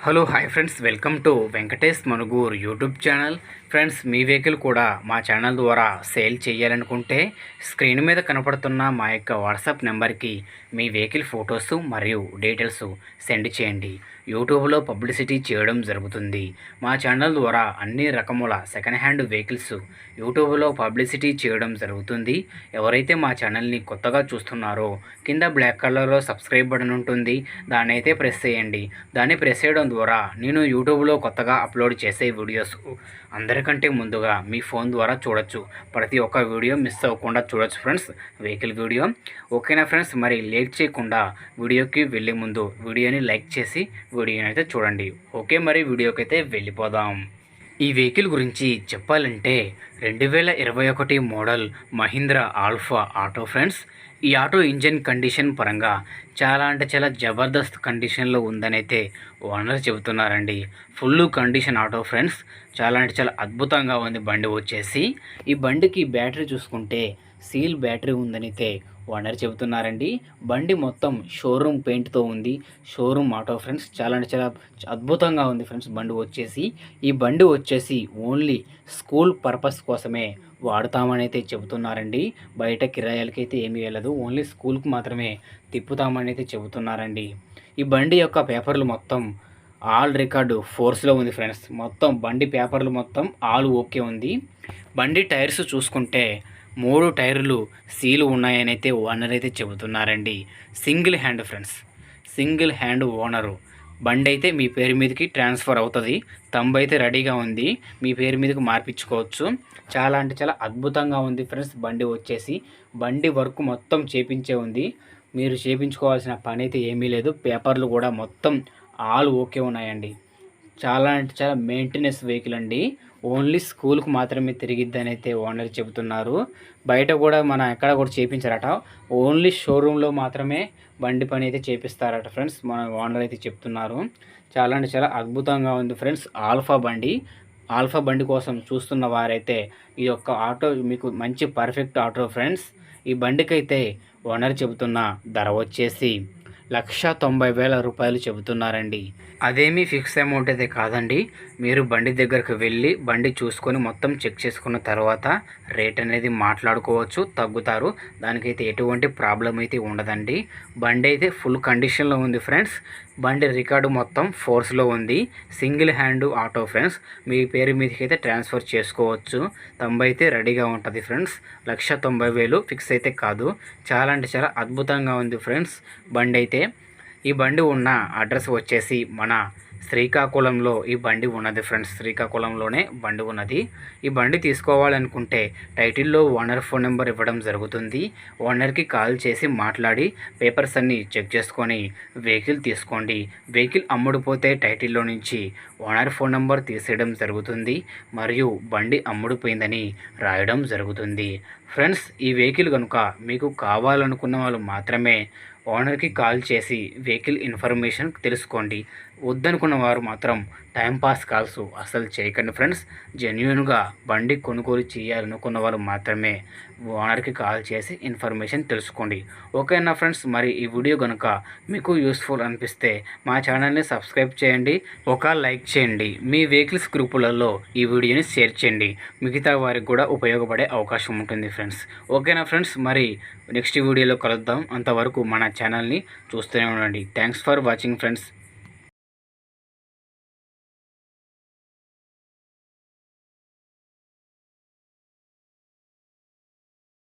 Hello hi friends, welcome to Venkatesh Manugur YouTube channel. Friends, me vehicle కూడా మా channel ద్వారా sale చేయాలనుకుంటే స్క్రీన్ మీద కనపడుతున్న మా యొక్క వాట్సాప్ నెంబర్కి మీ వెహికల్ ఫొటోస్ మరియు డీటెయిల్స్ సెండ్ చేయండి. యూట్యూబ్లో పబ్లిసిటీ చేయడం జరుగుతుంది. మా ఛానల్ ద్వారా అన్ని రకముల సెకండ్ హ్యాండ్ వెహికల్స్ యూట్యూబ్లో పబ్లిసిటీ చేయడం జరుగుతుంది. ఎవరైతే మా ఛానల్ని కొత్తగా చూస్తున్నారో కింద బ్లాక్ కలర్లో సబ్స్క్రైబ్ బటన్ ఉంటుంది, దాన్ని అయితే ప్రెస్ చేయండి. దాన్ని ప్రెస్ చేయడం ద్వారా నేను యూట్యూబ్లో కొత్తగా అప్లోడ్ చేసే వీడియోస్ అందరికంటే ముందుగా మీ ఫోన్ ద్వారా చూడొచ్చు. ప్రతి ఒక్క వీడియో మిస్ అవ్వకుండా చూడొచ్చు ఫ్రెండ్స్, వెహికల్ వీడియో. ఓకేనా ఫ్రెండ్స్, మరి లేట్ చేయకుండా వీడియోకి వెళ్ళే ముందు వీడియోని లైక్ చేసి వీడియోని అయితే చూడండి. ఓకే, మరి వీడియోకి అయితే వెళ్ళిపోదాం. ఈ వెహికల్ గురించి చెప్పాలంటే 2021 model Mahindra Alfa auto friends. ఈ ఆటో ఇంజన్ కండిషన్ పరంగా చాలా అంటే చాలా జబర్దస్త్ కండిషన్లో ఉందని అయితే ఓనర్ చెబుతున్నారండి. ఫుల్ కండిషన్ ఆటో ఫ్రెండ్స్, చాలా అంటే చాలా అద్భుతంగా ఉంది బండి వచ్చేసి. ఈ బండికి బ్యాటరీ చూసుకుంటే సీల్ బ్యాటరీ ఉందని అయితే ఓనర్ చెబుతున్నారండి. బండి మొత్తం షోరూమ్ పెయింట్తో ఉంది. షోరూమ్ ఆటో ఫ్రెండ్స్, చాలా అంటే చాలా అద్భుతంగా ఉంది ఫ్రెండ్స్ బండి వచ్చేసి. ఈ బండి వచ్చేసి ఓన్లీ స్కూల్ పర్పస్ కోసమే వాడుతామని అయితే చెబుతున్నారండి. బయట కిరాయాలకైతే ఏమీ వెళ్ళదు, ఓన్లీ స్కూల్కి మాత్రమే తిప్పుతామని అయితే చెబుతున్నారండి. ఈ బండి యొక్క పేపర్లు మొత్తం ఆల్ రికార్డు ఫోర్స్లో ఉంది ఫ్రెండ్స్. మొత్తం బండి పేపర్లు మొత్తం ఆల్ ఓకే ఉంది. బండి టైర్స్ చూసుకుంటే 3 టైర్లు సీలు ఉన్నాయని అయితే ఓనర్ అయితే చెబుతున్నారండి. Single hand friends, single hand owner. బండి అయితే మీ పేరు మీదకి ట్రాన్స్ఫర్ అవుతుంది. తంబు అయితే రెడీగా ఉంది, మీ పేరు మీదకి మార్పించుకోవచ్చు. చాలా అంటే చాలా అద్భుతంగా ఉంది ఫ్రెండ్స్ బండి వచ్చేసి. బండి వర్క్ మొత్తం చేపించే ఉంది, మీరు చేపించుకోవాల్సిన పని అయితే ఏమీ లేదు. పేపర్లు కూడా మొత్తం ఆల్ ఓకే ఉన్నాయండి. చాలా అంటే చాలా మెయింటెనెన్స్ వెహికల్ అండి. ఓన్లీ స్కూల్కి మాత్రమే తిరిగిద్దని అయితే ఓనర్ చెబుతున్నారు. బయట కూడా మన ఎక్కడ కూడా చేయించారట, ఓన్లీ షోరూంలో మాత్రమే బండి పని అయితే చేపిస్తారట ఫ్రెండ్స్, మన ఓనర్ అయితే చెప్తున్నారు. చాలా అంటే చాలా అద్భుతంగా ఉంది ఫ్రెండ్స్ ఆల్ఫా బండి. ఆల్ఫా బండి కోసం చూస్తున్న వారైతే ఈ యొక్క ఆటో మీకు మంచి పర్ఫెక్ట్ ఆటో ఫ్రెండ్స్. ఈ బండికి అయితే ఓనర్ చెబుతున్న ధర వచ్చేసి 1,90,000 రూపాయలు చెబుతున్నారండి. అదేమీ ఫిక్స్ అమౌంట్ అయితే కాదండి. మీరు బండి దగ్గరకు వెళ్ళి బండి చూసుకొని మొత్తం చెక్ చేసుకున్న తర్వాత రేట్ అనేది మాట్లాడుకోవచ్చు, తగ్గుతారు. దానికైతే ఎటువంటి ప్రాబ్లం అయితే ఉండదండి. బండి అయితే ఫుల్ కండిషన్లో ఉంది ఫ్రెండ్స్. బండి రికార్డు మొత్తం ఫోర్స్లో ఉంది. సింగిల్ హ్యాండ్ ఆటో ఫ్రెండ్స్, మీ పేరు మీదకి అయితే ట్రాన్స్ఫర్ చేసుకోవచ్చు. తంబు అయితే రెడీగా ఉంటుంది ఫ్రెండ్స్. 1,90,000 ఫిక్స్ అయితే కాదు. చాలా అంటే చాలా అద్భుతంగా ఉంది ఫ్రెండ్స్ బండి అయితే. ఈ బండి ఉన్న అడ్రస్ వచ్చేసి మన శ్రీకాకుళంలో ఈ బండి ఉన్నది ఫ్రెండ్స్. శ్రీకాకుళంలోనే బండి ఉన్నది. ఈ బండి తీసుకోవాలనుకుంటే టైటిల్లో ఓనర్ ఫోన్ నెంబర్ ఇవ్వడం జరుగుతుంది. ఓనర్కి కాల్ చేసి మాట్లాడి పేపర్స్ అన్నీ చెక్ చేసుకొని వెహికల్ తీసుకోండి. వెహికల్ అమ్ముడుపోతే టైటిల్లో నుంచి ఓనర్ ఫోన్ నెంబర్ తీసేయడం జరుగుతుంది, మరియు బండి అమ్ముడుపోయిందని రాయడం జరుగుతుంది ఫ్రెండ్స్. ఈ వెహికల్ కనుక మీకు కావాలనుకున్న వాళ్ళు మాత్రమే ఓనర్కి కాల్ చేసి వెహికల్ ఇన్ఫర్మేషన్ తెలుసుకోండి. వద్దనుకున్న వారు మాత్రం టైంపాస్ కాల్స్ అసలు చేయకండి ఫ్రెండ్స్. జెన్యున్గా బండి కొనుగోలు చేయాలనుకున్న వాళ్ళు మాత్రమే ఓనర్కి కాల్ చేసి ఇన్ఫర్మేషన్ తెలుసుకోండి. ఓకేనా ఫ్రెండ్స్, మరి ఈ వీడియో కనుక మీకు యూస్ఫుల్ అనిపిస్తే మా ఛానల్ని సబ్స్క్రైబ్ చేయండి, ఒక లైక్ చేయండి. మీ వెహికల్స్ గ్రూపులలో ఈ వీడియోని షేర్ చేయండి, మిగతా వారికి కూడా ఉపయోగపడే అవకాశం ఉంటుంది ఫ్రెండ్స్. ఓకేనా ఫ్రెండ్స్, మరి నెక్స్ట్ వీడియోలో కలుద్దాం. అంతవరకు మన ఛానల్ని చూస్తూనే ఉండండి. Thanks for watching friends.